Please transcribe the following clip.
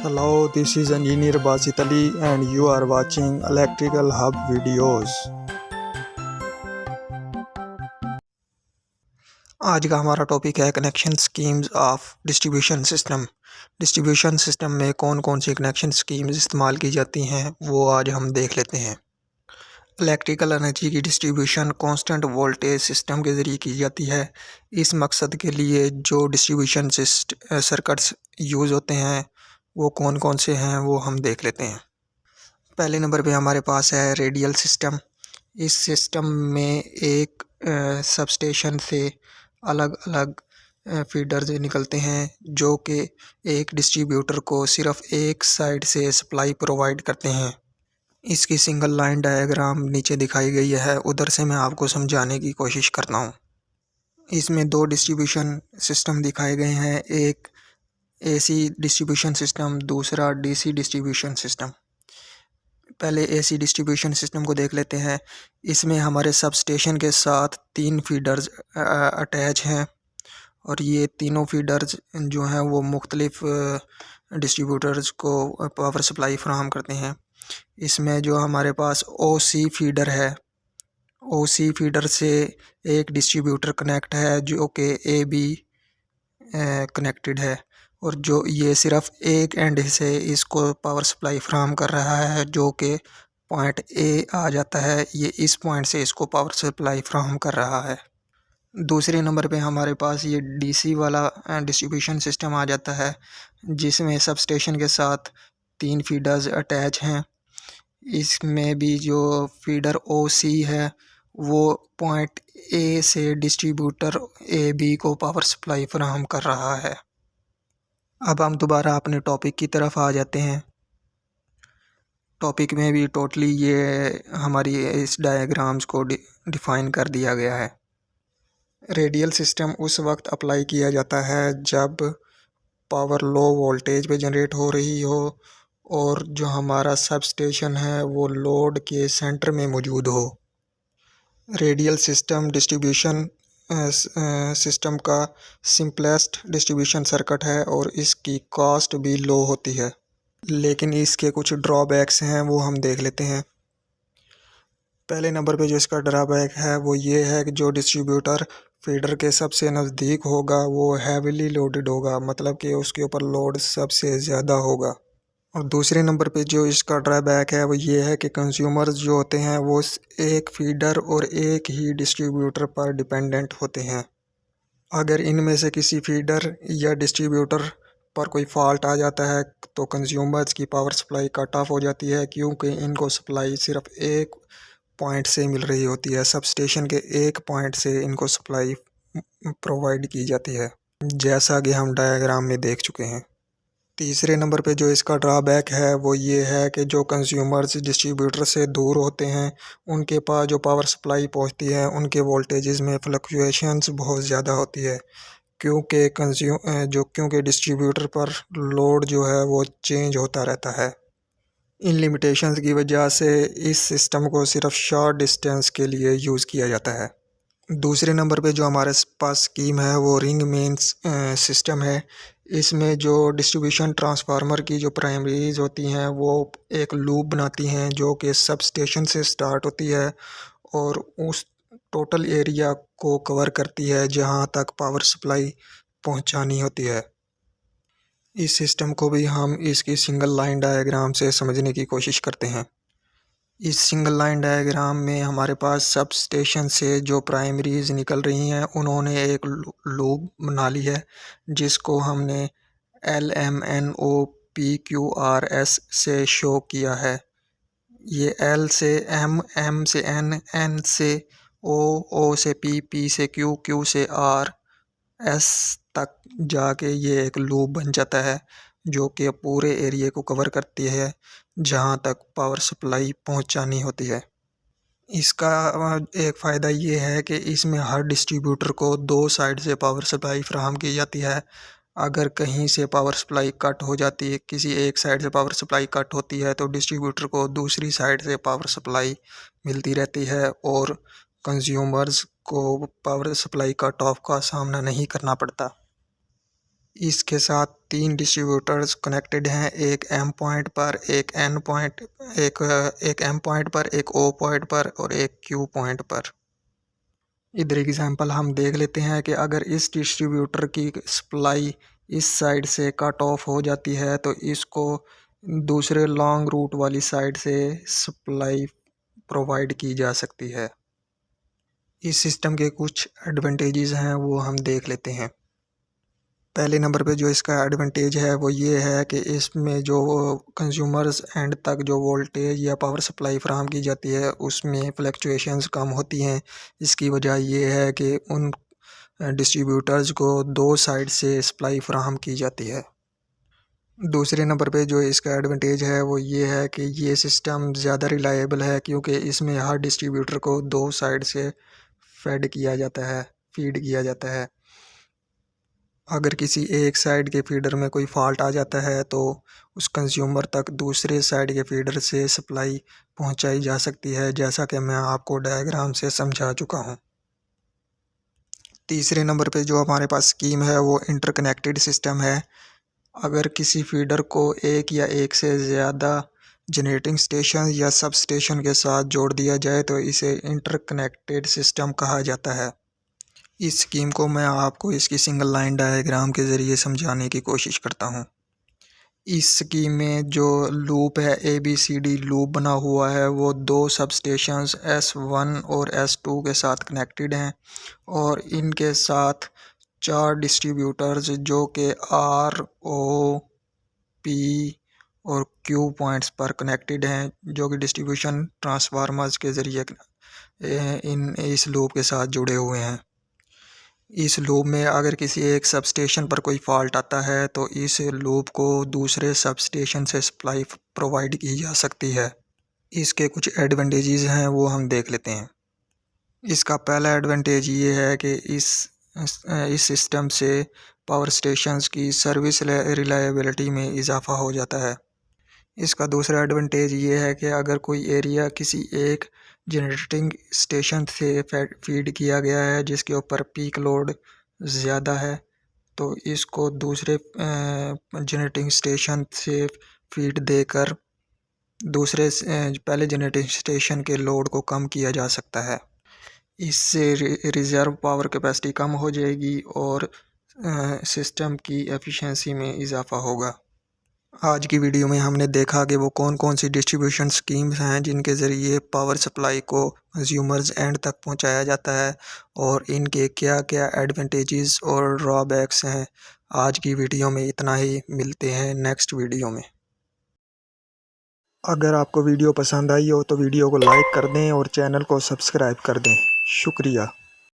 Hello, this is Engineer Basit Ali and you are watching Electrical Hub videos. आज का हमारा topic है connection schemes of distribution system. Distribution system में कौन कौन सी कनेक्शन स्कीम्स इस्तेमाल की जाती हैं वो आज हम देख लेते हैं। इलेक्ट्रिकल एनर्जी की डिस्ट्रीब्यूशन कांस्टेंट वोल्टेज सिस्टम के ज़रिए की जाती है। इस मकसद के लिए जो डिस्ट्रीब्यूशन सर्किट्स यूज़ होते हैं वो कौन कौन से हैं वो हम देख लेते हैं। पहले नंबर पे हमारे पास है रेडियल सिस्टम। इस सिस्टम में एक सबस्टेशन से अलग अलग फीडर्स निकलते हैं जो कि एक डिस्ट्रीब्यूटर को सिर्फ एक साइड से सप्लाई प्रोवाइड करते हैं। इसकी सिंगल लाइन डायग्राम नीचे दिखाई गई है, उधर से मैं आपको समझाने की कोशिश करता हूँ। इसमें दो डिस्ट्रीब्यूशन सिस्टम दिखाए गए हैं, एक एसी डिस्ट्रीब्यूशन सिस्टम, दूसरा डीसी डिस्ट्रीब्यूशन सिस्टम। पहले एसी डिस्ट्रीब्यूशन सिस्टम को देख लेते हैं। इसमें हमारे सब स्टेशन के साथ 3 फीडर्स अटैच हैं और ये तीनों फीडर्स जो हैं वो मुख्तलिफ डिस्ट्रीब्यूटर्स को पावर सप्लाई फराहम करते हैं। इसमें जो हमारे पास ओसी फीडर है, ओसी फीडर से एक डिस्ट्रीब्यूटर कनेक्ट है जो कि ए बी कनेक्टेड है और जो ये सिर्फ एक एंड से इसको पावर सप्लाई फराहम कर रहा है जो कि पॉइंट ए आ जाता है। ये इस पॉइंट से इसको पावर सप्लाई फराहम कर रहा है। दूसरे नंबर पे हमारे पास ये डीसी वाला डिस्ट्रीब्यूशन सिस्टम आ जाता है जिसमें सब स्टेशन के साथ 3 फीडर्स अटैच हैं। इसमें भी जो फीडर ओ सी है वो पॉइंट ए से डिस्ट्रीब्यूटर ए बी को पावर सप्लाई फराहम कर रहा है। अब हम दोबारा अपने टॉपिक की तरफ आ जाते हैं। टॉपिक में भी टोटली ये हमारी इस डायग्राम्स को डिफ़ाइन कर दिया गया है। रेडियल सिस्टम उस वक्त अप्लाई किया जाता है जब पावर लो वोल्टेज पे जनरेट हो रही हो और जो हमारा सब स्टेशन है वो लोड के सेंटर में मौजूद हो। रेडियल सिस्टम डिस्ट्रीब्यूशन सिस्टम का सिंपलेस्ट डिस्ट्रीब्यूशन सर्किट है और इसकी कॉस्ट भी लो होती है, लेकिन इसके कुछ ड्रॉबैक्स हैं वो हम देख लेते हैं। पहले नंबर पे जो इसका ड्रॉबैक है वो ये है कि जो डिस्ट्रीब्यूटर फीडर के सबसे नज़दीक होगा वो हैविली लोडेड होगा, मतलब कि उसके ऊपर लोड सबसे ज़्यादा होगा। और दूसरे नंबर पे जो इसका ड्रॉबैक है वो ये है कि कंज्यूमर्स जो होते हैं वो एक फीडर और एक ही डिस्ट्रीब्यूटर पर डिपेंडेंट होते हैं। अगर इनमें से किसी फीडर या डिस्ट्रीब्यूटर पर कोई फॉल्ट आ जाता है तो कंज्यूमर्स की पावर सप्लाई कट ऑफ हो जाती है, क्योंकि इनको सप्लाई सिर्फ एक पॉइंट से मिल रही होती है। सब स्टेशन के एक पॉइंट से इनको सप्लाई प्रोवाइड की जाती है, जैसा कि हम डायग्राम में देख चुके हैं। तीसरे नंबर पे जो इसका ड्रॉबैक है वो ये है कि जो कंज्यूमर्स डिस्ट्रीब्यूटर से दूर होते हैं उनके पास जो पावर सप्लाई पहुंचती है उनके वोल्टेजेस में फ्लक्चुएशंस बहुत ज़्यादा होती है, क्योंकि डिस्ट्रीब्यूटर पर लोड जो है वो चेंज होता रहता है। इन लिमिटेशंस की वजह से इस सिस्टम को सिर्फ शॉर्ट डिस्टेंस के लिए यूज़ किया जाता है। दूसरे नंबर पे जो हमारे पास स्कीम है वो रिंग मेन सिस्टम है। इसमें जो डिस्ट्रीब्यूशन ट्रांसफार्मर की जो प्राइमरीज होती हैं वो एक लूप बनाती हैं जो कि सब स्टेशन से स्टार्ट होती है और उस टोटल एरिया को कवर करती है जहां तक पावर सप्लाई पहुंचानी होती है। इस सिस्टम को भी हम इसकी सिंगल लाइन डायग्राम से समझने की कोशिश करते हैं। इस सिंगल लाइन डायग्राम में हमारे पास सब स्टेशन से जो प्राइमरीज निकल रही हैं उन्होंने एक लूप बना ली है जिसको हमने LMNOPQRS से शो किया है। ये L से M, M से N, N से O, O से P, P से Q, Q से R, S तक जाके ये एक लूप बन जाता है जो कि पूरे एरिया को कवर करती है जहां तक पावर सप्लाई पहुंचानी होती है। इसका एक फ़ायदा ये है कि इसमें हर डिस्ट्रीब्यूटर को 2 साइड से पावर सप्लाई फराहम की जाती है। अगर कहीं से पावर सप्लाई कट हो जाती है, किसी एक साइड से पावर सप्लाई कट होती है तो डिस्ट्रीब्यूटर को दूसरी साइड से पावर सप्लाई मिलती रहती है और कंज्यूमर्स को पावर सप्लाई कट ऑफ का सामना नहीं करना पड़ता। इसके साथ 3 डिस्ट्रीब्यूटर्स कनेक्टेड हैं, एक एम पॉइंट पर, एक एन पॉइंट, एक एम पॉइंट पर, एक ओ पॉइंट पर और एक क्यू पॉइंट पर। इधर एग्जांपल हम देख लेते हैं कि अगर इस डिस्ट्रीब्यूटर की सप्लाई इस साइड से कट ऑफ हो जाती है तो इसको दूसरे लॉन्ग रूट वाली साइड से सप्लाई प्रोवाइड की जा सकती है। इस सिस्टम के कुछ एडवांटेजेस हैं वो हम देख लेते हैं। पहले नंबर पे जो इसका एडवांटेज है वो ये है कि इसमें जो कंज्यूमर्स एंड तक जो वोल्टेज या पावर सप्लाई फराहम की जाती है उसमें फ्लक्चुएशंस कम होती हैं। इसकी वजह ये है कि उन डिस्ट्रीब्यूटर्स को दो साइड से सप्लाई फराहम की जाती है। दूसरे नंबर पे जो इसका एडवांटेज है वो ये है कि ये सिस्टम ज़्यादा रिलायबल है, क्योंकि इसमें हर डिस्ट्रीब्यूटर को दो साइड से फीड किया जाता है। अगर किसी एक साइड के फीडर में कोई फॉल्ट आ जाता है तो उस कंज्यूमर तक दूसरे साइड के फीडर से सप्लाई पहुंचाई जा सकती है, जैसा कि मैं आपको डायग्राम से समझा चुका हूं। तीसरे नंबर पे जो हमारे पास स्कीम है वो इंटरकनेक्टेड सिस्टम है। अगर किसी फीडर को एक या एक से ज़्यादा जनरेटिंग स्टेशन या सब स्टेशन के साथ जोड़ दिया जाए तो इसे इंटरकनेक्टेड सिस्टम कहा जाता है। इस स्कीम को मैं आपको इसकी सिंगल लाइन डायग्राम के ज़रिए समझाने की कोशिश करता हूँ। इस स्कीम में जो लूप है ABCD लूप बना हुआ है वो दो सब स्टेशंस S1 और S2 के साथ कनेक्टेड हैं और इनके साथ 4 डिस्ट्रीब्यूटर्स जो कि R, O, P और Q पॉइंट्स पर कनेक्टेड हैं, जो कि डिस्ट्रीब्यूशन ट्रांसफार्मर्स के ज़रिए इस लूप के साथ जुड़े हुए हैं। इस लूप में अगर किसी एक सब स्टेशन पर कोई फॉल्ट आता है तो इस लूप को दूसरे सब स्टेशन से सप्लाई प्रोवाइड की जा सकती है। इसके कुछ एडवांटेजेस हैं वो हम देख लेते हैं। इसका पहला एडवांटेज ये है कि इस सिस्टम से पावर स्टेशंस की सर्विस रिलायबिलिटी में इजाफा हो जाता है। इसका दूसरा एडवांटेज ये है कि अगर कोई एरिया किसी एक जनरेटिंग स्टेशन से फीड किया गया है जिसके ऊपर पीक लोड ज़्यादा है तो इसको दूसरे जनरेटिंग स्टेशन से फीड देकर दूसरे पहले जनरेटिंग स्टेशन के लोड को कम किया जा सकता है। इससे रिज़र्व पावर कैपेसिटी कम हो जाएगी और सिस्टम की एफिशिएंसी में इजाफा होगा। आज की वीडियो में हमने देखा कि वो कौन कौन सी डिस्ट्रीब्यूशन स्कीम्स हैं जिनके ज़रिए पावर सप्लाई को कंज्यूमर्स एंड तक पहुंचाया जाता है और इनके क्या क्या एडवांटेजेस और ड्रॉबैक्स हैं। आज की वीडियो में इतना ही, मिलते हैं नेक्स्ट वीडियो में। अगर आपको वीडियो पसंद आई हो तो वीडियो को लाइक कर दें और चैनल को सब्सक्राइब कर दें। शुक्रिया।